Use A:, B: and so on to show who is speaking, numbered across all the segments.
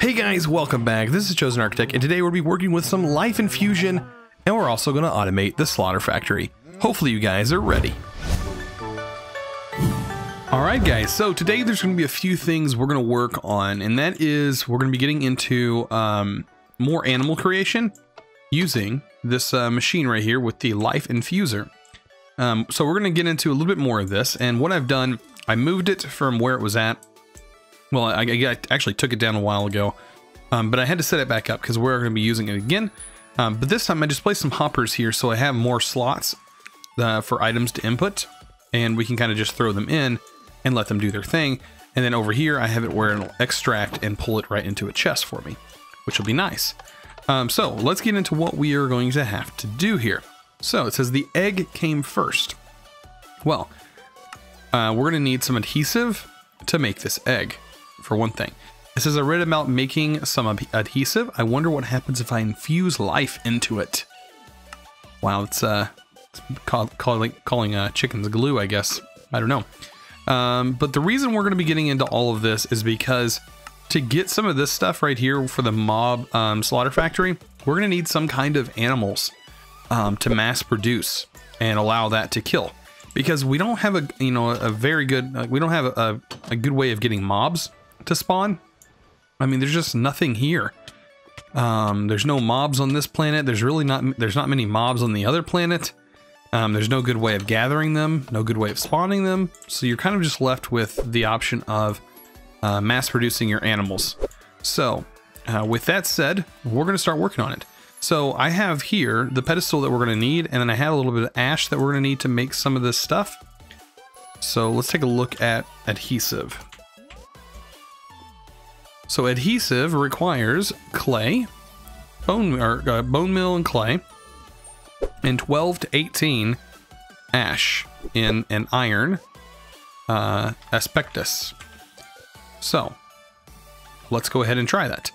A: Hey guys, welcome back. This is Chosen Architect, and today we'll be working with some life infusion, and we're also going to automate the slaughter factory. Hopefully you guys are ready. Alright guys, so today there's going to be a few things we're going to work on, and that is we're going to be getting into more animal creation using this machine right here with the life infuser. So we're going to get into a little bit more of this, and what I've done, I moved it from where it was at. Well, I actually took it down a while ago, but I had to set it back up because we're going to be using it again. But this time I just placed some hoppers here so I have more slots for items to input, and we can kind of just throw them in and let them do their thing. And then over here I have it where it'll extract and pull it right into a chest for me, which will be nice. So let's get into what we are going to have to do here. So it says the egg came first. Well, we're going to need some adhesive to make this egg. For one thing, it says I read about making some adhesive. I wonder what happens if I infuse life into it. Wow, it's calling chickens glue, I guess. I don't know. But the reason we're going to be getting into all of this is because to get some of this stuff right here for the mob slaughter factory, we're going to need some kind of animals to mass produce and allow that to kill. Because we don't have a very good, we don't have a good way of getting mobs to spawn. I mean, there's just nothing here. There's no mobs on this planet. There's not many mobs on the other planet. There's no good way of gathering them, no good way of spawning them. So you're kind of just left with the option of mass producing your animals. So with that said, we're going to start working on it. So I have here the pedestal that we're going to need, and then I have a little bit of ash that we're going to need to make some of this stuff. So let's take a look at adhesive. So adhesive requires clay, bone meal and clay, and 12 to 18 ash in an iron asbestos. So let's go ahead and try that.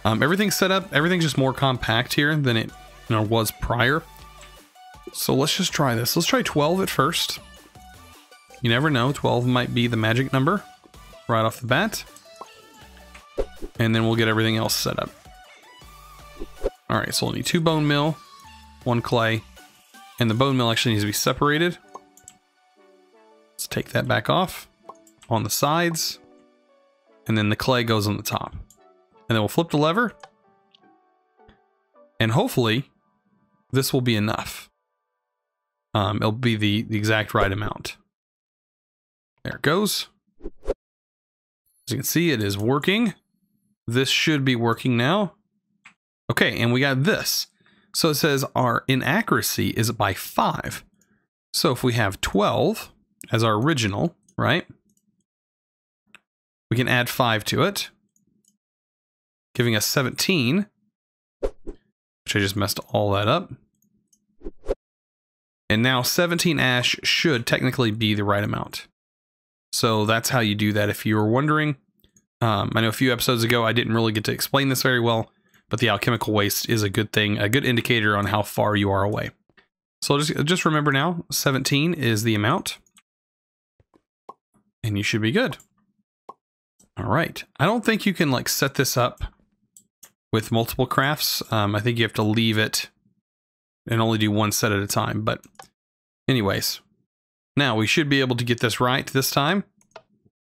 A: Everything's set up. Everything's just more compact here than it was prior. So let's just try this. Let's try 12 at first. You never know. 12 might be the magic number right off the bat. And then we'll get everything else set up. All right, so we'll need 2 bone meal, 1 clay, and the bone meal actually needs to be separated. Let's take that back off on the sides, and then the clay goes on the top. And then we'll flip the lever, and hopefully this will be enough. It'll be the exact right amount. There it goes. As you can see, it is working. This should be working now. Okay, and we got this. So it says our inaccuracy is by 5. So if we have 12 as our original, right? We can add 5 to it, giving us 17, which I just messed all that up. And now 17 ash should technically be the right amount. So that's how you do that if you were wondering. I know a few episodes ago I didn't really get to explain this very well, but the alchemical waste is a good thing, a good indicator on how far you are away. So just remember now, 17 is the amount, and you should be good. All right. I don't think you can like set this up with multiple crafts. I think you have to leave it and only do one set at a time. But anyways, now we should be able to get this right this time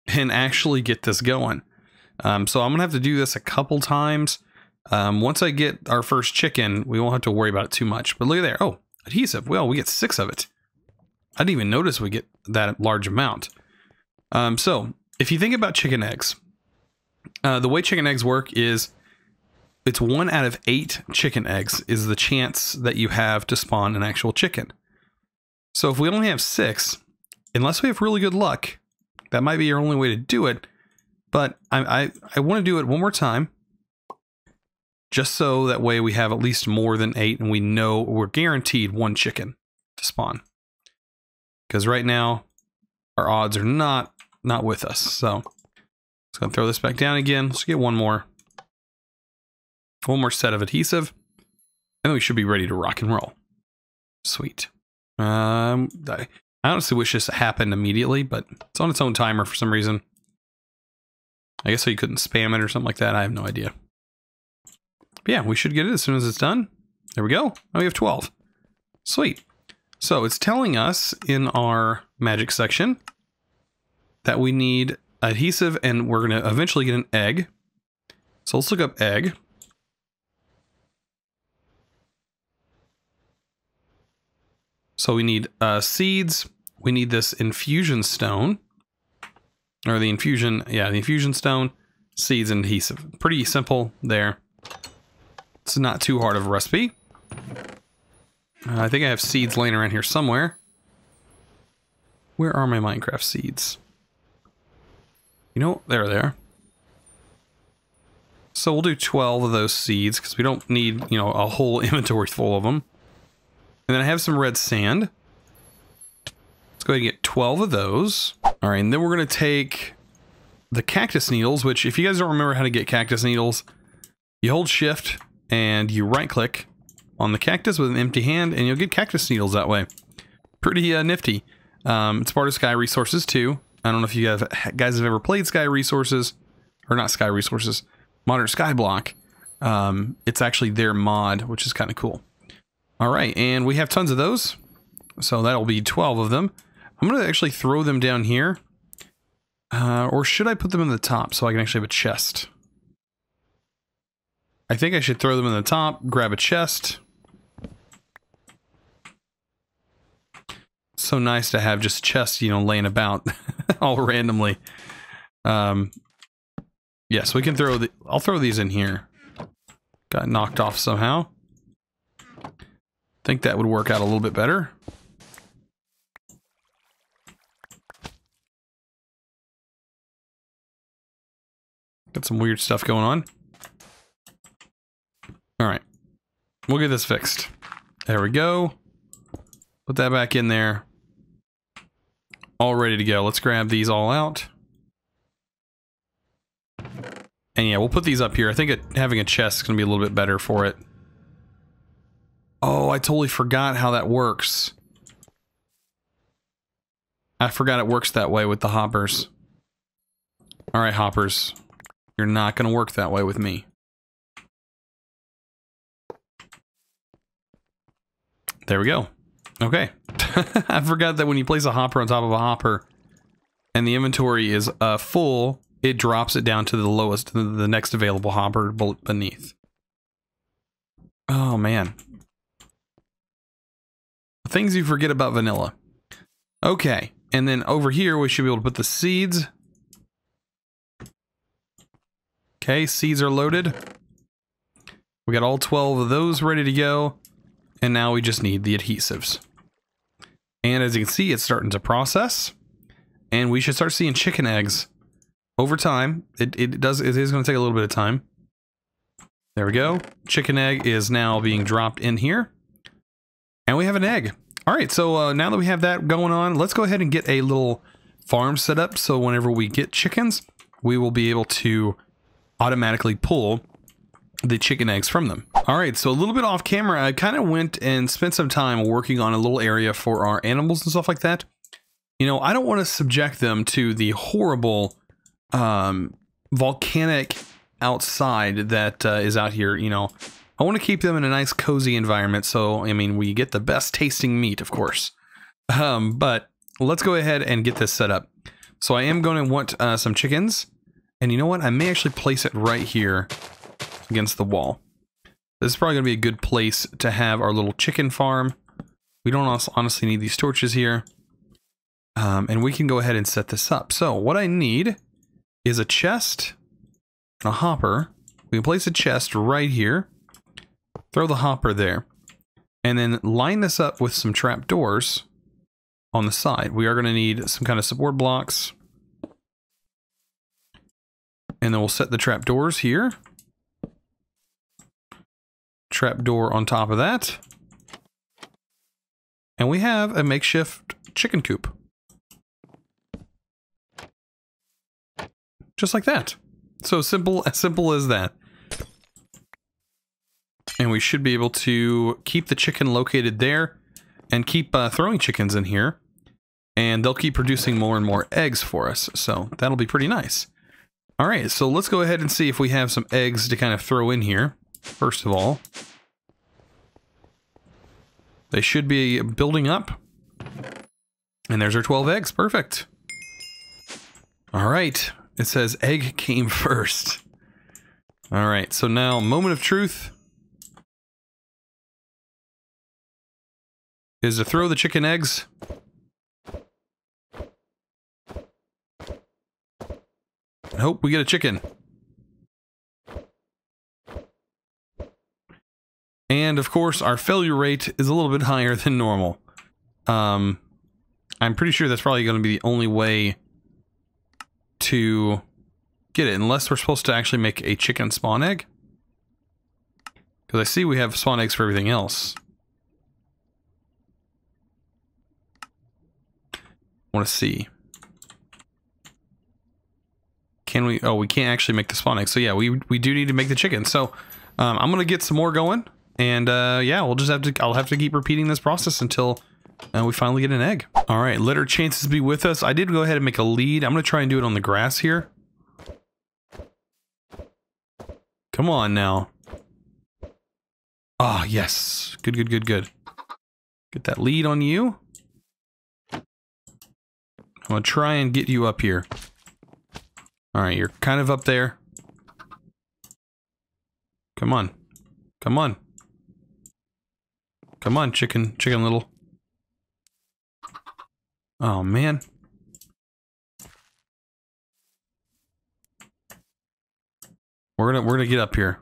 A: and actually get this going. So I'm going to have to do this a couple times. Once I get our first chicken, we won't have to worry about it too much. But look at there. Oh, adhesive. Well, we get 6 of it. I didn't even notice we get that large amount. So if you think about chicken eggs, the way chicken eggs work is it's 1 out of 8 chicken eggs is the chance that you have to spawn an actual chicken. So if we only have 6, unless we have really good luck, that might be your only way to do it. But I want to do it one more time, just so that way we have at least more than 8 and we know we're guaranteed 1 chicken to spawn. Because right now our odds are not with us. So let's go throw this back down again. Let's get one more set of adhesive, and then we should be ready to rock and roll. Sweet. I honestly wish this happened immediately, but it's on its own timer for some reason. I guess so you couldn't spam it or something like that. I have no idea. But yeah, we should get it as soon as it's done. There we go. Now we have 12. Sweet. So it's telling us in our magic section that we need adhesive, and we're going to eventually get an egg. So let's look up egg. So we need seeds. We need this infusion stone. Or the infusion, yeah, the infusion stone, seeds, and adhesive. Pretty simple there. It's not too hard of a recipe. I think I have seeds laying around here somewhere. Where are my Minecraft seeds? You know, there they are. So we'll do 12 of those seeds because we don't need, you know, a whole inventory full of them. And then I have some red sand. Let's go ahead and get 12 of those. All right, and then we're going to take the cactus needles, which if you guys don't remember how to get cactus needles, you hold shift and you right click on the cactus with an empty hand and you'll get cactus needles that way. Pretty nifty. It's part of Sky Resources too. I don't know if you guys have ever played Sky Resources, or not Sky Resources, Modern Skyblock. It's actually their mod, which is kind of cool. All right, and we have tons of those. So that'll be 12 of them. I'm going to actually throw them down here. Or should I put them in the top so I can actually have a chest? I think I should throw them in the top, grab a chest. So nice to have just chests, you know, laying about all randomly. Yes, we can throw the... I'll throw these in here. Got knocked off somehow. Think that would work out a little bit better. Got some weird stuff going on. Alright. We'll get this fixed. There we go. Put that back in there. All ready to go. Let's grab these all out. And yeah, we'll put these up here. I think having a chest is going to be a little bit better for it. Oh, I totally forgot how that works. I forgot it works that way with the hoppers. Alright, hoppers. You're not going to work that way with me. There we go. Okay. I forgot that when you place a hopper on top of a hopper and the inventory is full, it drops it down to the lowest, the next available hopper beneath. Oh, man. Things you forget about vanilla. Okay. And then over here, we should be able to put the seeds. Okay, seeds are loaded. We got all 12 of those ready to go. And now we just need the adhesives. And as you can see, it's starting to process. And we should start seeing chicken eggs over time. It is going to take a little bit of time. There we go. Chicken egg is now being dropped in here. And we have an egg. All right, so now that we have that going on, let's go ahead and get a little farm set up. So whenever we get chickens, we will be able to automatically pull the chicken eggs from them. All right, so a little bit off camera, I kind of went and spent some time working on a little area for our animals and stuff like that. You know, I don't want to subject them to the horrible volcanic outside that is out here, you know. I want to keep them in a nice cozy environment, so, I mean, we get the best tasting meat, of course. But let's go ahead and get this set up. So I am going to want some chickens, and you know what? I may actually place it right here against the wall. This is probably going to be a good place to have our little chicken farm. We don't honestly need these torches here. And we can go ahead and set this up. So what I need is a chest and a hopper. We can place a chest right here. Throw the hopper there. And then line this up with some trapdoors on the side. We are going to need some kind of support blocks. And then we'll set the trapdoors here. Trapdoor on top of that. And we have a makeshift chicken coop. Just like that. So as simple as that. And we should be able to keep the chicken located there and keep throwing chickens in here. And they'll keep producing more and more eggs for us. So that'll be pretty nice. All right, so let's go ahead and see if we have some eggs to kind of throw in here. First of all, they should be building up. And there's our 12 eggs. Perfect. All right. It says egg came first. All right, so now moment of truth is to throw the chicken eggs. And hope we get a chicken. And of course, our failure rate is a little bit higher than normal. I'm pretty sure that's probably going to be the only way to get it, unless we're supposed to actually make a chicken spawn egg. Because I see we have spawn eggs for everything else. I want to see. Can we? Oh, we can't actually make the spawn egg. So yeah, we do need to make the chicken. So I'm gonna get some more going, and yeah, we'll just have to. I'll have to keep repeating this process until we finally get an egg. All right, let our chances be with us. I did go ahead and make a lead. I'm gonna try and do it on the grass here. Come on now. Ah, yes. Good, good, good, good. Get that lead on you. I'm gonna try and get you up here. All right, you're kind of up there. Come on. Come on. Come on, chicken little. Oh, man. We're gonna get up here.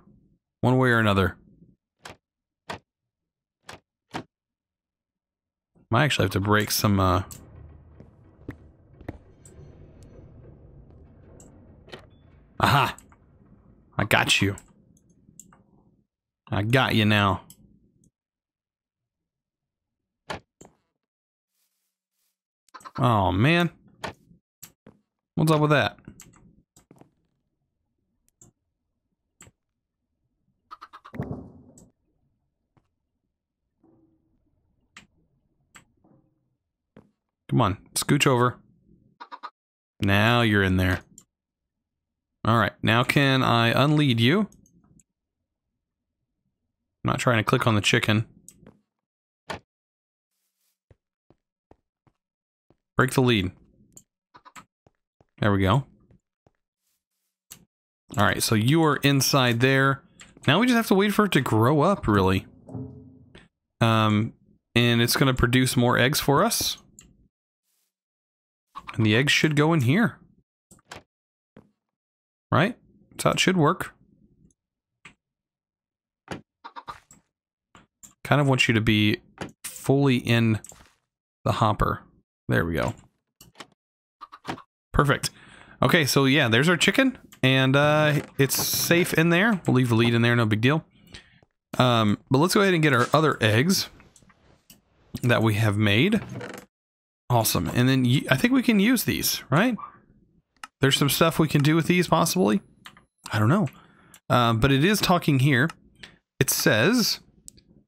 A: One way or another. Might actually have to break some, Aha! I got you. I got you now. Oh, man. What's up with that? Come on, scooch over. Now you're in there. Alright, now can I unlead you? I'm not trying to click on the chicken. Break the lead. There we go. Alright, so you are inside there. Now we just have to wait for it to grow up, really. And it's going to produce more eggs for us. And the eggs should go in here. Right? That's how it should work. Kind of want you to be fully in the hopper. There we go. Perfect. Okay, so yeah, there's our chicken. And it's safe in there. We'll leave the lead in there, no big deal. But let's go ahead and get our other eggs that we have made. Awesome. And then I think we can use these, right? There's some stuff we can do with these, possibly. I don't know. But it is talking here. It says,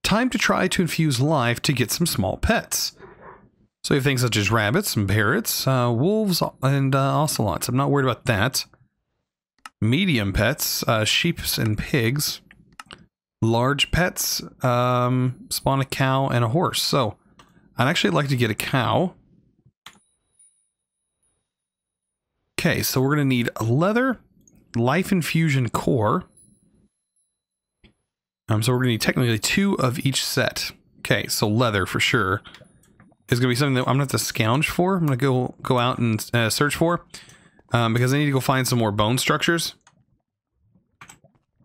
A: time to try to infuse life to get some small pets. So you have things such as rabbits and parrots, wolves, and ocelots. I'm not worried about that. Medium pets, sheep and pigs. Large pets, spawn a cow and a horse. So I'd actually like to get a cow. Okay, so we're going to need a leather, life infusion core. So we're going to need technically 2 of each set. Okay, so leather for sure is going to be something that I'm going to have to scrounge for. I'm going to go out and search for. Because I need to go find some more bone structures.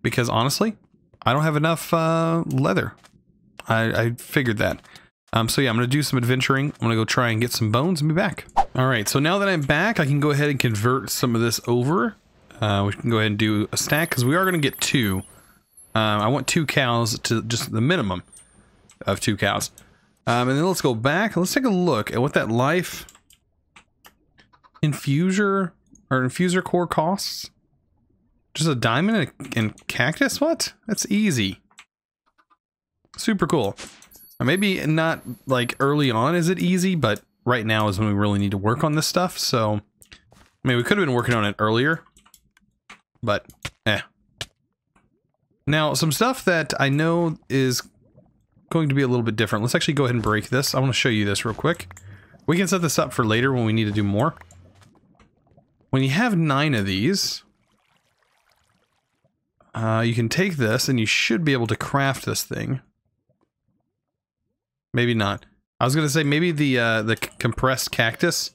A: Because honestly, I don't have enough leather. I figured that. So yeah, I'm going to do some adventuring. I'm going to go try and get some bones and be back. Alright, so now that I'm back, I can go ahead and convert some of this over. We can go ahead and do a stack, because we are going to get 2. I want 2 cows to just the minimum of 2 cows. And then let's go back. Let's take a look at what that life infuser core costs. Just a diamond and cactus? What? That's easy. Super cool. Maybe not like early on is it easy, but right now is when we really need to work on this stuff. So, I mean, we could have been working on it earlier. but Now, some stuff that I know is going to be a little bit different. Let's actually go ahead and break this. I want to show you this real quick. We can set this up for later when we need to do more. When you have 9 of these, you can take this and you should be able to craft this thing. Maybe not. I was going to say maybe the compressed cactus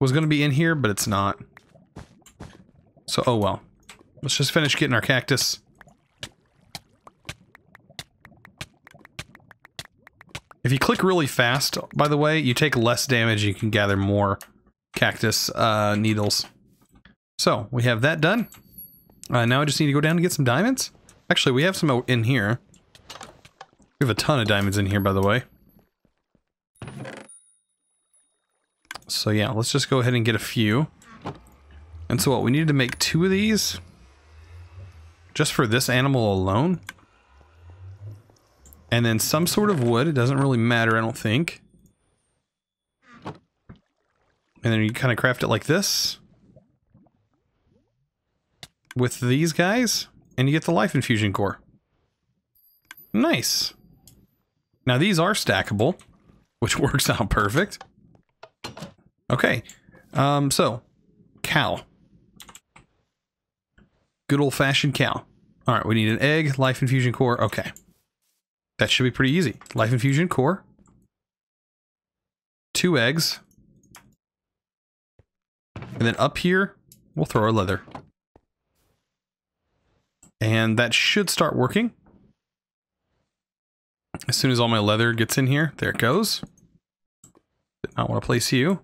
A: was going to be in here, but it's not. So, oh well. Let's just finish getting our cactus. If you click really fast, by the way, you take less damage, you can gather more cactus needles. So, we have that done. Now I just need to go down and get some diamonds. Actually, we have some in here. We have a ton of diamonds in here, by the way. So yeah, let's just go ahead and get a few. And so what, we needed to make 2 of these? Just for this animal alone? And then some sort of wood, it doesn't really matter, I don't think. And then you kind of craft it like this. With these guys, and you get the life infusion core. Nice. Now these are stackable, which works out perfect. Okay, so, cow. Good old-fashioned cow. Alright, we need an egg, life infusion core, okay. That should be pretty easy. Life infusion core. 2 eggs. And then up here, we'll throw our leather. And that should start working. As soon as all my leather gets in here, there it goes. Did not want to place you.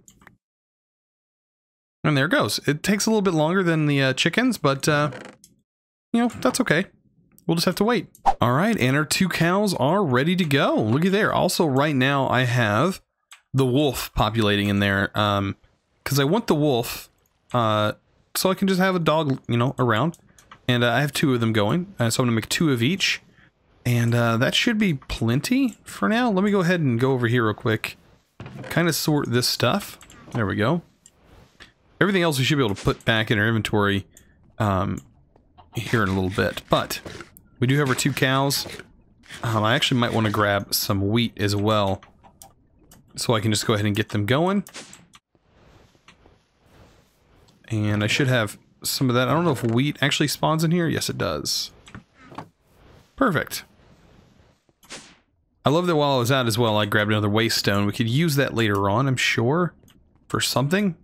A: And there it goes. It takes a little bit longer than the chickens, but, you know, that's okay. We'll just have to wait. All right, and our 2 cows are ready to go. Looky there. Also, right now, I have the wolf populating in there, because I want the wolf, so I can just have a dog, you know, around. And I have 2 of them going, so I'm going to make 2 of each. And that should be plenty for now. Let me go ahead and go over here real quick. Kind of sort this stuff. There we go. Everything else we should be able to put back in our inventory here in a little bit. But we do have our 2 cows. I actually might want to grab some wheat as well, so I can just go ahead and get them going. And I should have some of that. I don't know if wheat actually spawns in here. Yes, it does. Perfect. I love that while I was out as well, I grabbed another waste stone. We could use that later on, I'm sure, for something.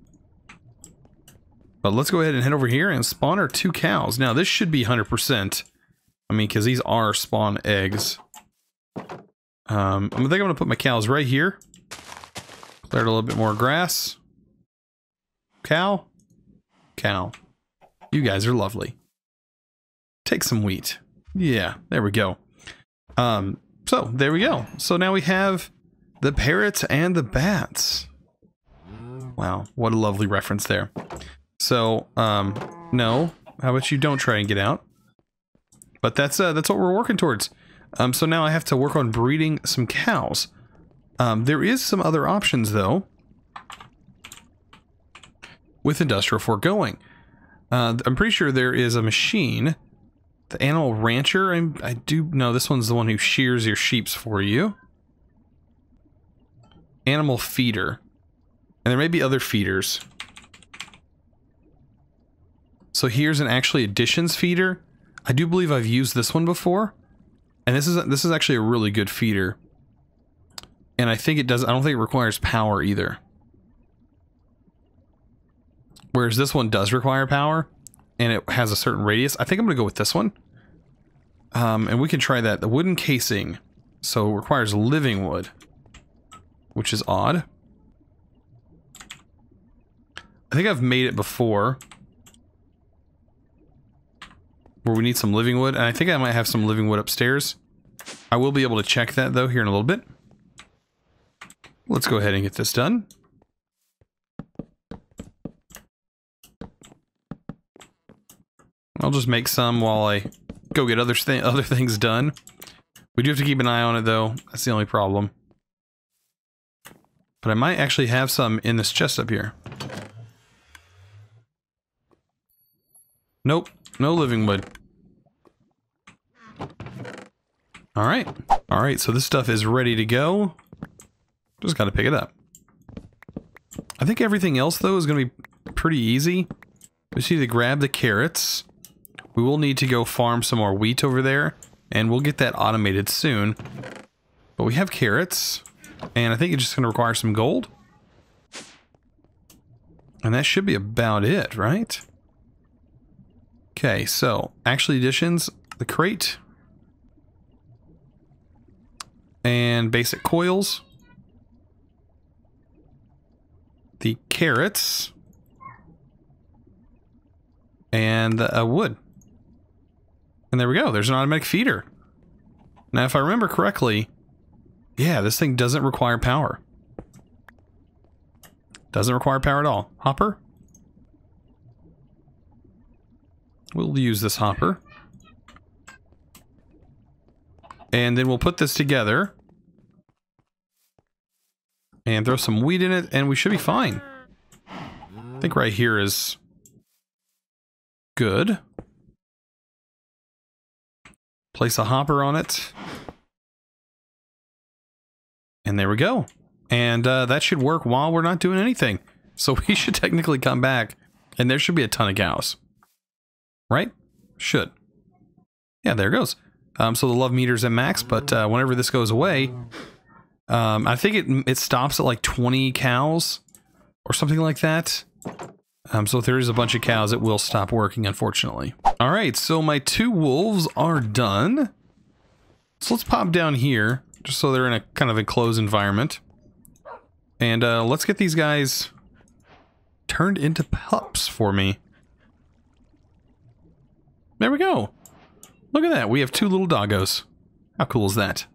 A: But let's go ahead and head over here and spawn our 2 cows. Now, this should be 100%. I mean, because these are spawn eggs. I think I'm going to put my cows right here. Cleared a little bit more grass. Cow. Cow. You guys are lovely. Take some wheat. Yeah, there we go. So, there we go. So now we have the parrots and the bats. Wow, what a lovely reference there. So, no. How about you don't try and get out? But that's what we're working towards. So now I have to work on breeding some cows. There is some other options, though, with Industrial Foregoing. I'm pretty sure there is a machine. The Animal Rancher, I do know this one's the one who shears your sheeps for you. Animal Feeder. And there may be other feeders. So here's an actually additions feeder. I do believe I've used this one before. And this is actually a really good feeder. And I think it does, I don't think it requires power either. Whereas this one does require power. And it has a certain radius. I think I'm going to go with this one. And we can try that. The wooden casing. So it requires living wood. Which is odd. I think I've made it before. Where we need some living wood. And I think I might have some living wood upstairs. I will be able to check that, though, here in a little bit. Let's go ahead and get this done. I'll just make some while I go get other things done. We do have to keep an eye on it, though. That's the only problem. But I might actually have some in this chest up here. Nope, no living wood. Alright. Alright, so this stuff is ready to go. Just gotta pick it up. I think everything else, though, is gonna be pretty easy. We just need to grab the carrots. We will need to go farm some more wheat over there, and we'll get that automated soon. But we have carrots, and I think it's just gonna require some gold. And that should be about it, right? Okay, so, actually additions, the crate. And basic coils. The carrots. And wood. And there we go, there's an automatic feeder. Now if I remember correctly, yeah, this thing doesn't require power. Doesn't require power at all. Hopper? We'll use this hopper. And then we'll put this together. And throw some wheat in it, and we should be fine. I think right here is good. Place a hopper on it. And there we go. And that should work while we're not doing anything. So we should technically come back, and there should be a ton of cows. Right? Should. Yeah, there it goes. So the love meter's at max, but whenever this goes away, I think it stops at like 20 cows or something like that. So if there is a bunch of cows, it will stop working, unfortunately. All right, so my 2 wolves are done. So let's pop down here, just so they're in a kind of enclosed environment. And let's get these guys turned into pups for me. There we go. Look at that. We have 2 little doggos. How cool is that?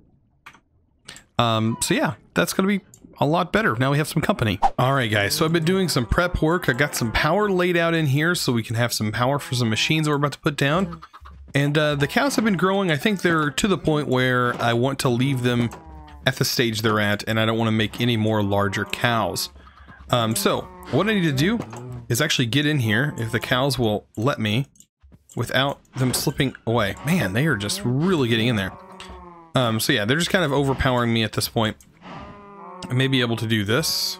A: So yeah, that's going to be a lot better. Now we have some company. All right, guys. So I've been doing some prep work. I got some power laid out in here so we can have some power for some machines that we're about to put down. And the cows have been growing. I think they're to the point where I want to leave them at the stage they're at, and I don't want to make any more larger cows. So what I need to do is actually get in here, if the cows will let me, without them slipping away. Man, they are just really getting in there. So yeah, they're just kind of overpowering me at this point. I may be able to do this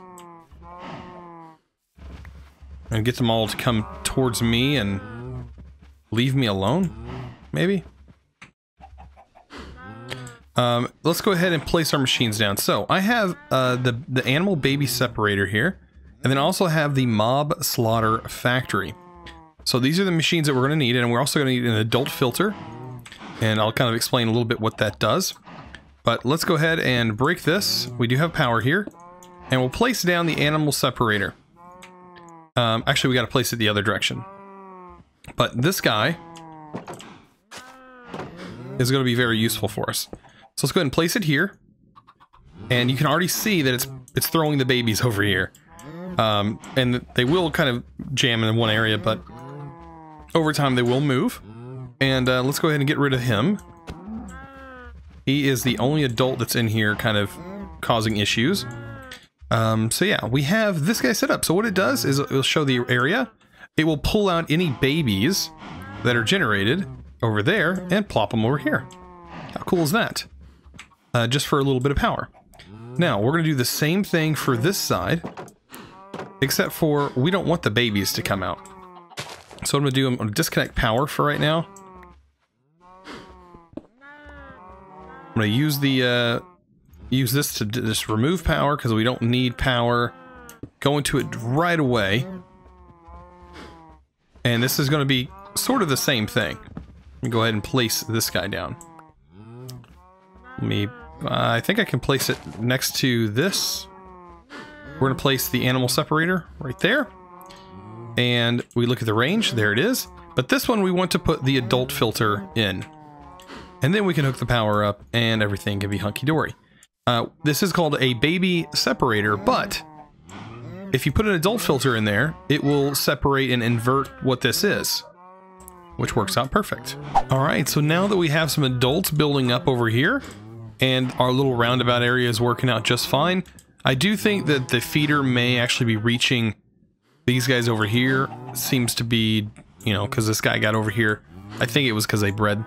A: and get them all to come towards me and leave me alone, maybe. Let's go ahead and place our machines down. So I have the animal baby separator here, and then I also have the mob slaughter factory. So these are the machines that we're going to need, and we're also going to need an adult filter, and I'll kind of explain a little bit what that does. But let's go ahead and break this. We do have power here, and we'll place down the animal separator. Actually, we got to place it the other direction. But this guy is going to be very useful for us. So let's go ahead and place it here, and you can already see that it's throwing the babies over here. And they will kind of jam in one area, but over time they will move. And let's go ahead and get rid of him. He is the only adult that's in here kind of causing issues. So yeah, we have this guy set up. So what it does is it will show the area. It will pull out any babies that are generated over there and plop them over here. How cool is that? Just for a little bit of power. Now, we're going to do the same thing for this side, except for we don't want the babies to come out. So what I'm going to do, I'm going to disconnect power for right now. I'm going to use the use this to just remove power because we don't need power. Go into it right away. And this is going to be sort of the same thing. Let me go ahead and place this guy down. Let me, I think I can place it next to this. We're going to place the animal separator right there. And we look at the range, there it is. But this one we want to put the adult filter in. And then we can hook the power up and everything can be hunky-dory. This is called a baby separator, but if you put an adult filter in there, it will separate and invert what this is, which works out perfect. All right, so now that we have some adults building up over here and our little roundabout area is working out just fine, I do think that the feeder may actually be reaching these guys over here. Seems to be you know, because this guy got over here. I think it was because they bred,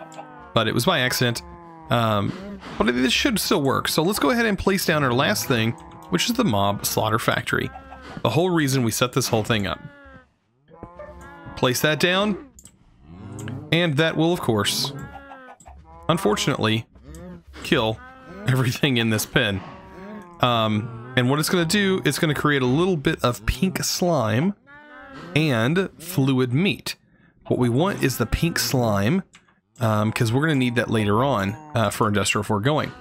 A: but it was by accident. But this should still work. So let's go ahead and place down our last thing, which is the mob slaughter factory. The whole reason we set this whole thing up. Place that down, and that will, of course, unfortunately, kill everything in this pen. And what it's going to do, it's going to create a little bit of pink slime and fluid meat. What we want is the pink slime, because we're going to need that later on for industrial foregoing.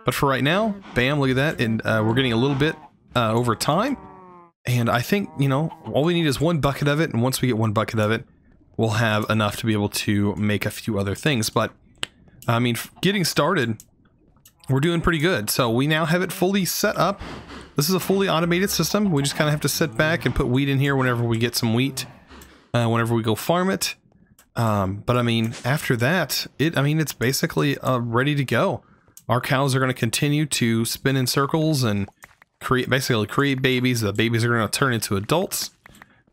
A: But for right now, bam, look at that, and we're getting a little bit over time. And I think, you know, all we need is one bucket of it, and once we get one bucket of it, we'll have enough to be able to make a few other things. But, I mean, getting started, we're doing pretty good. So we now have it fully set up. This is a fully automated system. We just kind of have to sit back and put wheat in here whenever we get some wheat, whenever we go farm it. But I mean, after that, it's basically ready to go. Our cows are going to continue to spin in circles and basically create babies. The babies are going to turn into adults.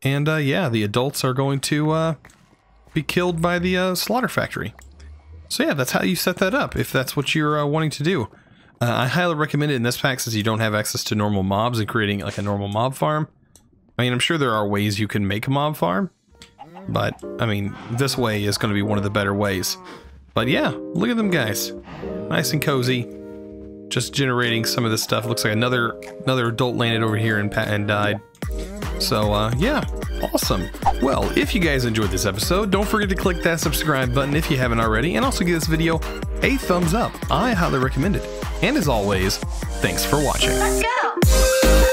A: And yeah, the adults are going to be killed by the slaughter factory. So yeah, that's how you set that up, if that's what you're wanting to do. I highly recommend it in this pack since you don't have access to normal mobs and creating like a normal mob farm. I mean, I'm sure there are ways you can make a mob farm, but I mean, this way is going to be one of the better ways. But yeah, look at them guys. Nice and cozy. Just generating some of this stuff. Looks like another adult landed over here and died. So yeah, awesome. Well, if you guys enjoyed this episode, don't forget to click that subscribe button if you haven't already, and also give this video a thumbs up. I highly recommend it. And as always, thanks for watching.
B: Let's go!